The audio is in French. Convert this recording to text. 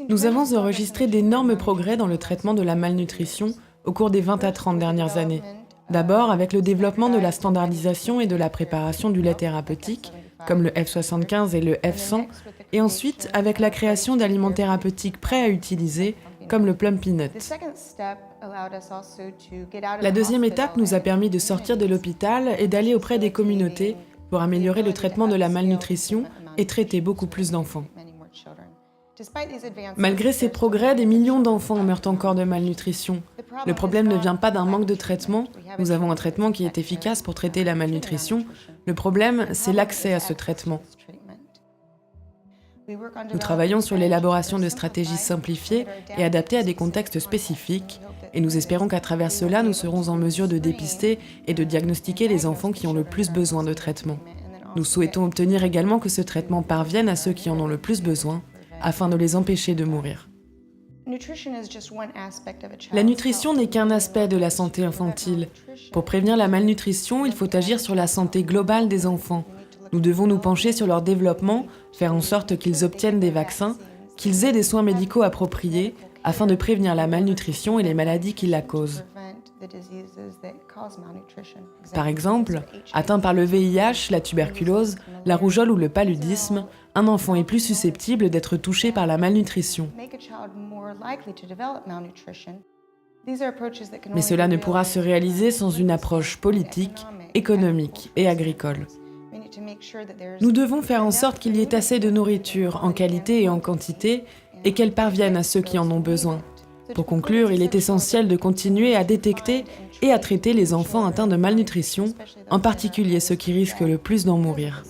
Nous avons enregistré d'énormes progrès dans le traitement de la malnutrition au cours des 20 à 30 dernières années. D'abord avec le développement de la standardisation et de la préparation du lait thérapeutique, comme le F75 et le F100, et ensuite avec la création d'aliments thérapeutiques prêts à utiliser, comme le Plum Peanut. La deuxième étape nous a permis de sortir de l'hôpital et d'aller auprès des communautés pour améliorer le traitement de la malnutrition et traiter beaucoup plus d'enfants. Malgré ces progrès, des millions d'enfants meurent encore de malnutrition. Le problème ne vient pas d'un manque de traitement. Nous avons un traitement qui est efficace pour traiter la malnutrition. Le problème, c'est l'accès à ce traitement. Nous travaillons sur l'élaboration de stratégies simplifiées et adaptées à des contextes spécifiques, et nous espérons qu'à travers cela, nous serons en mesure de dépister et de diagnostiquer les enfants qui ont le plus besoin de traitement. Nous souhaitons obtenir également que ce traitement parvienne à ceux qui en ont le plus besoin, afin de les empêcher de mourir. La nutrition n'est qu'un aspect de la santé infantile. Pour prévenir la malnutrition, il faut agir sur la santé globale des enfants. Nous devons nous pencher sur leur développement, faire en sorte qu'ils obtiennent des vaccins, qu'ils aient des soins médicaux appropriés, afin de prévenir la malnutrition et les maladies qui la causent. Par exemple, atteint par le VIH, la tuberculose, la rougeole ou le paludisme, un enfant est plus susceptible d'être touché par la malnutrition. Mais cela ne pourra se réaliser sans une approche politique, économique et agricole. Nous devons faire en sorte qu'il y ait assez de nourriture, en qualité et en quantité, et qu'elle parvienne à ceux qui en ont besoin. Pour conclure, il est essentiel de continuer à détecter et à traiter les enfants atteints de malnutrition, en particulier ceux qui risquent le plus d'en mourir.